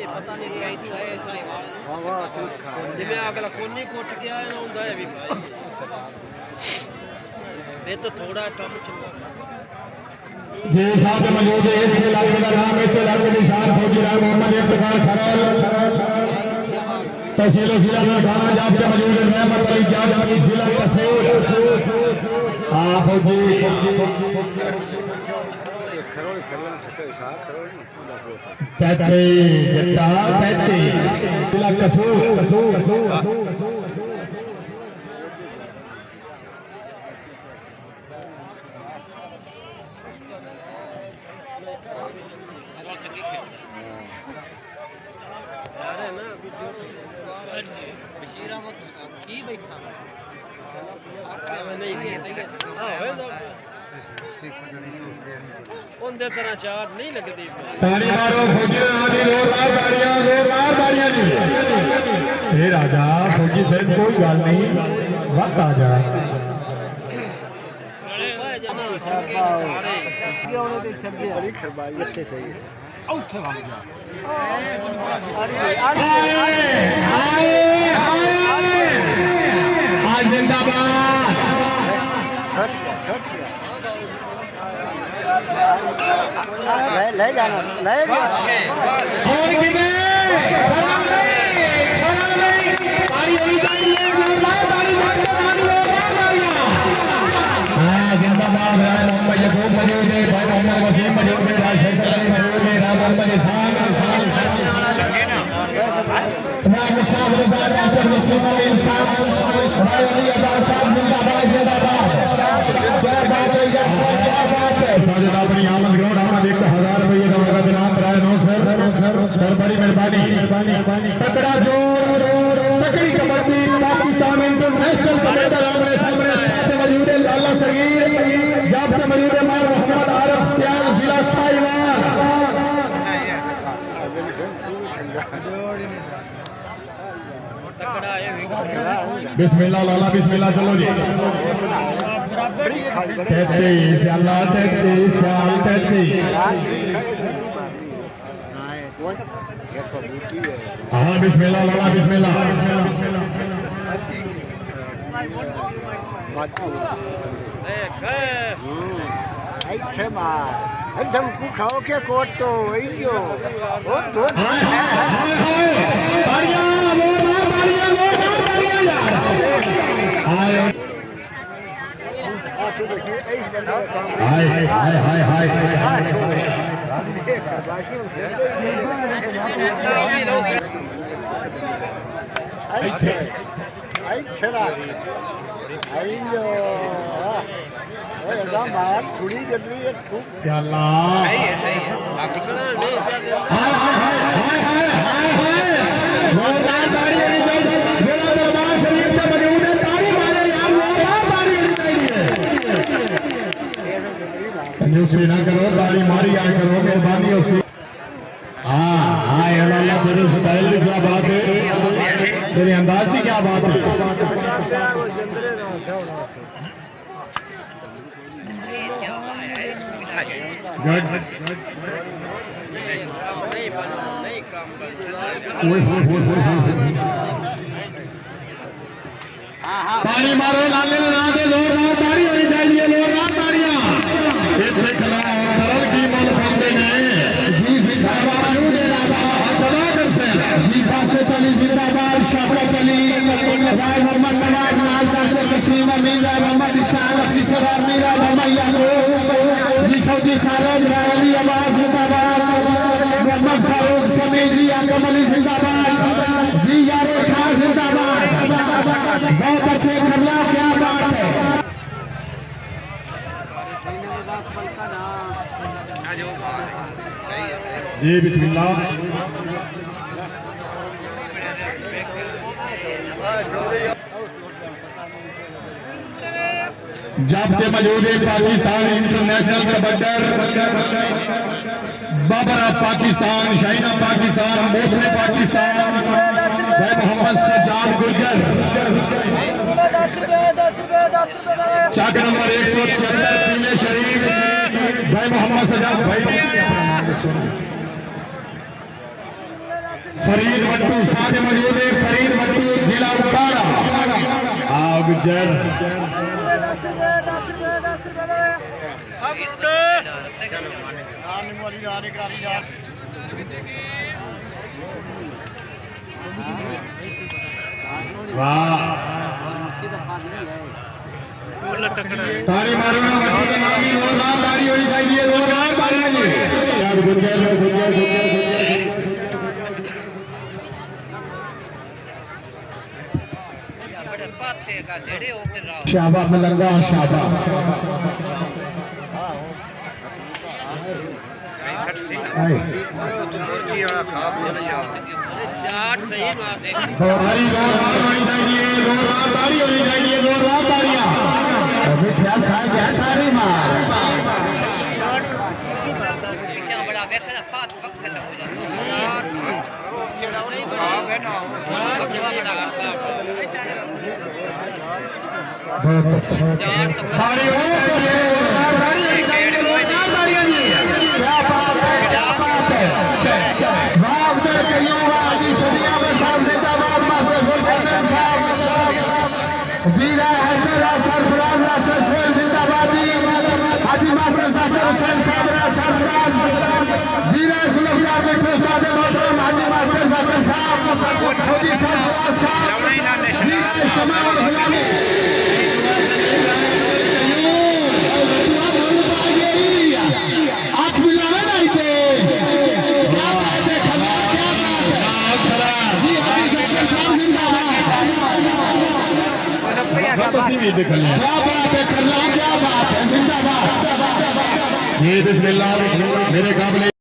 पता नहीं जिम्मे अगला कोनी कुट के आया ना होंदा है भी भाई ये तो थोड़ा कम चंगा जी साहब मौजूद है इस इलाके का नाम इस इलाके के साथ फौजी राम मोहम्मद एक प्रकार खरल तहसील जिला में थाना जाप के मौजूद है रहमत अली जाप की जिला कसूर फौजी चाचे जट्टा चाचे जिला कसूर उनके तरह चार नहीं लगती ताली मारो फौजी जोरदार तालियां जी हे राजा फौजी साहब कोई गल नहीं वक्त आ जा बड़ी खरबाई अच्छे सही औथे भाग जा आज जिंदाबाद छट गया ले जाना ले जा और किने ताली होई जाएगी जोरदार ताली जिंदाबाद है मोहम्मद यकूब मौजूद है भाई मोहम्मद वसीम मौजूद है राजशेखर अली मौजूद है राम मोहम्मद इसान तमाम मुसाफ रजा डॉक्टर वसीम अली इंसान भाई अली अब्बास साहब जिंदाबाद जिंदाबाद क्या बात है साजिद अपनी आमद ग्राउंड आमद 1000 रुपये का नगद इनाम प्राय नौ सर बड़ी मेहरबानी तकड़ा जोर तकड़ी कबड्डी पाकिस्तान इंटरनेशनल कबड्डी आमने सामने मौजूद है लाला सगीर जाप के मौजूद है मार मोहम्मद आरफ सियाल जिला साहिवाल बिस्मिल्लाह लाला बिस्मिल्लाह चलो जी तेजी अल्लाह तेजी साल तेजी हाँ बिस्मिल्लाह लाला बिस्मिल्लाह ऐथे मार एकदम को खाओ के कोट तो इंजो ओ तो हाय हाय हाय हाय हाय बाहर छुड़ी जल्दी सही है कंजूसी ना करो ताली मारी आए करो मेहरबानी उसी हाँ अल्लाह तेरे स्टाइल की क्या बात है तेरे अंदाज की क्या बात है ताली मारो लाले ना दे जोरदार ताली होनी चाहिए जोरदार तालियां इतने खिलाफ तरल की मन पाते हैं जी जिंदाबाद जी बासित अली जिंदाबाद शौकत अली राय मोहम्मद नवाज नाल करते कसीम अमीन राय मोहम्मद इसान अफीसर आर्मी राय मोहम्मद याकूब जी फौजी खालिद राय अली आवाज जिंदाबाद मोहम्मद फारूक समी जी आकम अली जिंदाबाद जी यारे खान जिंदाबाद बहुत अच्छे खरला क्या बात है जी बिस्मिल्लाह जब के मौजूद है पाकिस्तान इंटरनेशनल कबड्डर बाबर ऑफ पाकिस्तान शाहीना पाकिस्तान मोसले पाकिस्तान भाई मोहम्मद सज्जाद गुर्जर चाक नंबर 176 पीले शरीफ भाई मोहम्मद सज्जाद भाई फरीद वट्टू साथ मौजूद है। फरीद वट्टू जिला उकाड़ा आओ गुजर तारी मारो ना वट्टू के नाम ही जोरदार तारी होनी चाहिए। जोरदार तारी है जी गुजर शाबा मलंगा शाबा चाट सही मार हरी जोरदार होनी चाहिए। जोरदार तारी होनी चाहिए। जोरदार तारियां मिठा साहब क्या तारी मार बड़ा वेखना पात वक्त खत्म हो जाता बहुत अच्छा तारी हो तारी होनी चाहिए। जोरदार तारियां जी क्या बात है क्या बात है। वाह उधर कईयों वाह जी सदिया में साहब जिंदाबाद मास्टर सुल्तान साहब जीरा हैदर सरफराज नासर सोहेल जिंदाबाद जी हाजी मास्टर जाकिर हुसैन साहब सरफराज जीरा सुल्तान मिठू साहब मोहतरम हाजी मास्टर जाकिर साहब हाजी सरफराज साहब जीरा शमाल गुलामी आठ मिलावे नहीं थे। क्या बात है खला क्या बात है जी हाजी जाकिर साहब जिंदाबाद क्या बात है खला क्या बात है जिंदाबाद। ये बिस्मिल्लाह मेरे काबिल